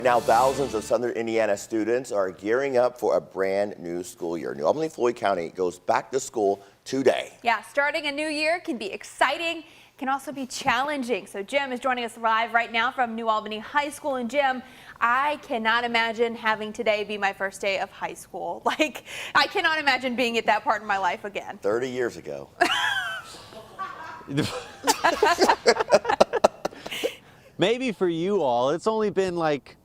Now, thousands of Southern Indiana students are gearing up for a brand new school year. New Albany-Floyd County goes back to school today. Yeah, starting a new year can be exciting, can also be challenging. So Jim is joining us live right now from New Albany High School. And Jim, I cannot imagine having today be my first day of high school. Like, I cannot imagine being at that part in my life again. 30 years ago. Maybe for you all, it's only been like,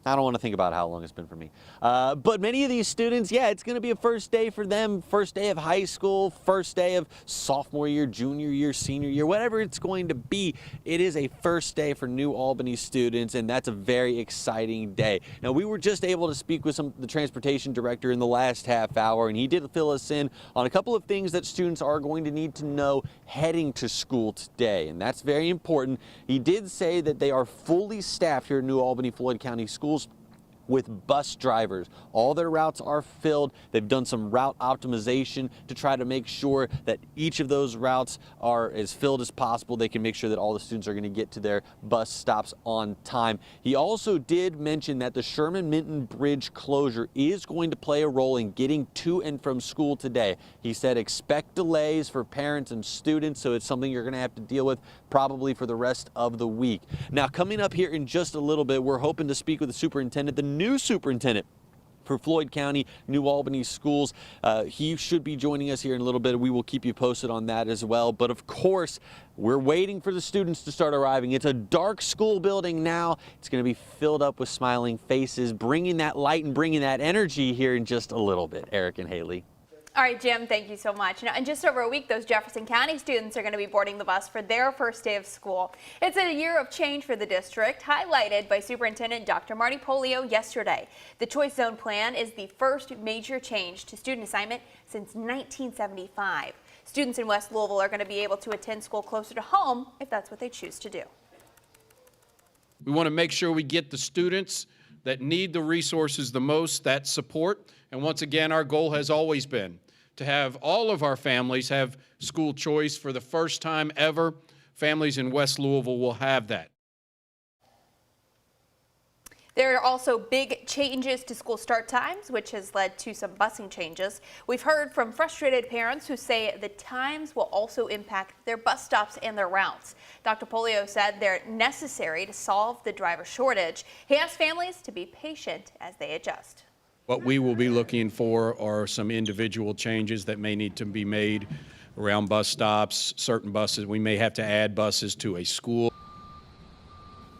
I don't want to think about how long it's been for me. But many of these students, yeah, it's going to be a first day for them, first day of high school, first day of sophomore year, junior year, senior year, whatever it's going to be. It is a first day for New Albany students, and that's a very exciting day. Now, we were just able to speak with the transportation director in the last half hour, and he did fill us in on a couple of things that students are going to need to know heading to school today, and that's very important. He did say that they are fully staffed here in New Albany-Floyd County Schools with bus drivers. All their routes are filled. They've done some route optimization to try to make sure that each of those routes are as filled as possible. They can make sure that all the students are going to get to their bus stops on time. He also did mention that the Sherman-Minton Bridge closure is going to play a role in getting to and from school today. He said expect delays for parents and students, so it's something you're going to have to deal with probably for the rest of the week. Now, coming up here in just a little bit, we're hoping to speak with the superintendent, the new superintendent for Floyd County, New Albany schools. He should be joining us here in a little bit. We will keep you posted on that as well. But of course, we're waiting for the students to start arriving. It's a dark school building now. It's going to be filled up with smiling faces, bringing that light and bringing that energy here in just a little bit. Eric and Haley. All right, Jim, thank you so much. Now, in just over a week, those Jefferson County students are going to be boarding the bus for their first day of school. It's a year of change for the district, highlighted by Superintendent Dr. Marty Polio yesterday. The Choice Zone Plan is the first major change to student assignment since 1975. Students in West Louisville are going to be able to attend school closer to home if that's what they choose to do. We want to make sure we get the students that need the resources the most, that support. And once again, our goal has always been to have all of our families have school choice. For the first time ever, families in West Louisville will have that. There are also big changes to school start times, which has led to some busing changes. We've heard from frustrated parents who say the times will also impact their bus stops and their routes. Dr. Polio said they're necessary to solve the driver shortage. He asked families to be patient as they adjust. What we will be looking for are some individual changes that may need to be made around bus stops, certain buses. We may have to add buses to a school.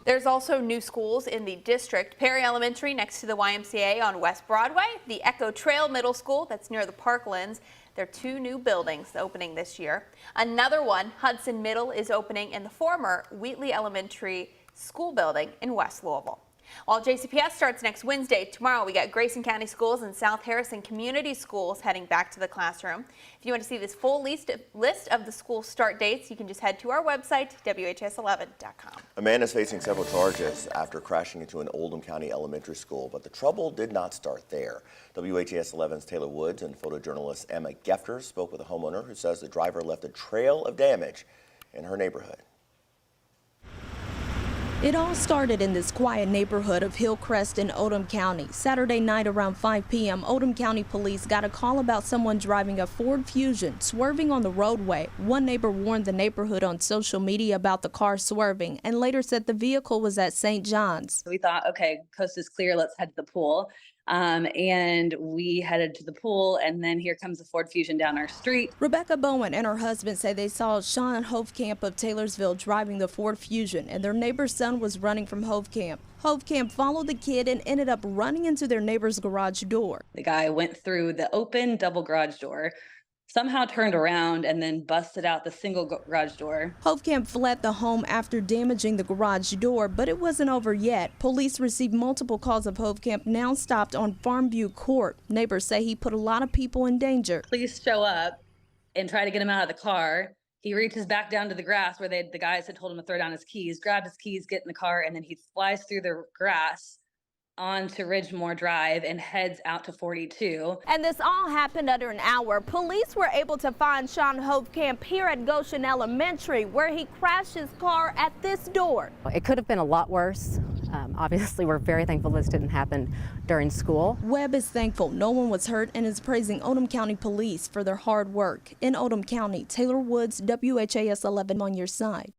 There's also new schools in the district. Perry Elementary next to the YMCA on West Broadway, the Echo Trail Middle School that's near the Parklands. There are two new buildings opening this year. Another one, Hudson Middle, is opening in the former Wheatley Elementary School building in West Louisville. While JCPS starts next Wednesday, tomorrow we got Grayson County Schools and South Harrison Community Schools heading back to the classroom. If you want to see this full list of the school start dates, you can just head to our website, WHAS11.com. A man is facing several charges after crashing into an Oldham County elementary school, but the trouble did not start there. WHAS11's Taylor Woods and photojournalist Emma Gefter spoke with a homeowner who says the driver left a trail of damage in her neighborhood. It all started in this quiet neighborhood of Hillcrest in Oldham County. Saturday night around 5 p.m., Oldham County police got a call about someone driving a Ford Fusion swerving on the roadway. One neighbor warned the neighborhood on social media about the car swerving and later said the vehicle was at St. John's. We thought, okay, coast is clear, let's head to the pool. And we headed to the pool, and then here comes the Ford Fusion down our street. Rebecca Bowen and her husband say they saw Sean Hovkamp of Taylorsville driving the Ford Fusion, and their neighbor's son was running from Hovkamp. Hovkamp followed the kid and ended up running into their neighbor's garage door. The guy went through the open double garage door, somehow turned around and then busted out the single garage door. Hovkamp fled the home after damaging the garage door, but it wasn't over yet. Police received multiple calls of Hovkamp now stopped on Farmview Court. Neighbors say he put a lot of people in danger. Police show up and try to get him out of the car. He reaches back down to the grass where the guys had told him to throw down his keys, grabbed his keys, get in the car, and then he flies through the grass onto Ridgemore Drive and heads out to 42. And this all happened under an hour. Police were able to find Sean Hovkamp here at Goshen Elementary, where he crashed his car at this door. It could have been a lot worse. Obviously, we're very thankful this didn't happen during school. Webb is thankful no one was hurt and is praising Oldham County Police for their hard work. In Oldham County, Taylor Woods, WHAS 11 on your side.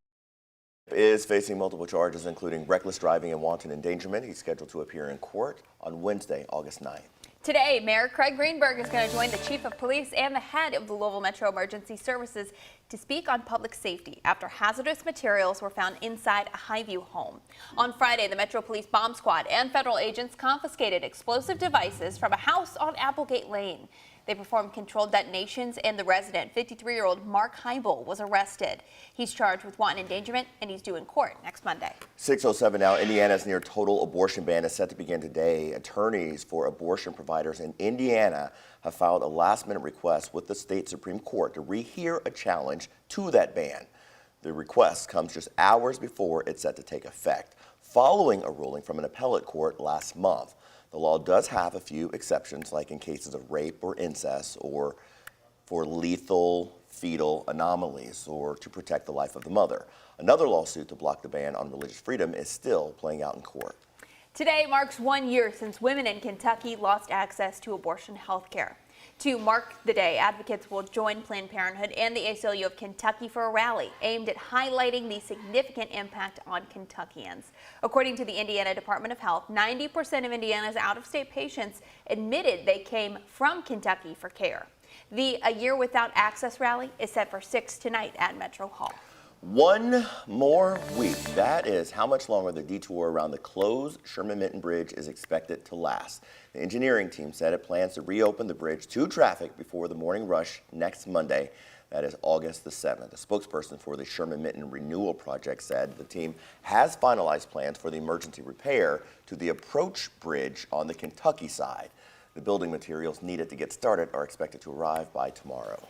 Is facing multiple charges, including reckless driving and wanton endangerment. He's scheduled to appear in court on Wednesday, August 9th. Today, Mayor Craig Greenberg is going to join the chief of police and the head of the Louisville Metro Emergency Services to speak on public safety after hazardous materials were found inside a Highview home. On Friday, the Metro Police Bomb Squad and federal agents confiscated explosive devices from a house on Applegate Lane. They performed controlled detonations, and the resident, 53-year-old Mark Heibel, was arrested. He's charged with wanton endangerment, and he's due in court next Monday. 6:07 now. Indiana's near total abortion ban is set to begin today. Attorneys for abortion providers in Indiana have filed a last-minute request with the state Supreme Court to rehear a challenge to that ban. The request comes just hours before it's set to take effect, following a ruling from an appellate court last month. The law does have a few exceptions, like in cases of rape or incest, or for lethal fetal anomalies, or to protect the life of the mother. Another lawsuit to block the ban on religious freedom is still playing out in court. Today marks 1 year since women in Kentucky lost access to abortion health care. To mark the day, advocates will join Planned Parenthood and the ACLU of Kentucky for a rally aimed at highlighting the significant impact on Kentuckians. According to the Indiana Department of Health, 90% of Indiana's out-of-state patients admitted they came from Kentucky for care. The A Year Without Access rally is set for 6 tonight at Metro Hall. 1 more week. That is how much longer the detour around the closed Sherman-Minton Bridge is expected to last. The engineering team said it plans to reopen the bridge to traffic before the morning rush next Monday. That is August the 7th. A spokesperson for the Sherman-Minton Renewal Project said the team has finalized plans for the emergency repair to the approach bridge on the Kentucky side. The building materials needed to get started are expected to arrive by tomorrow.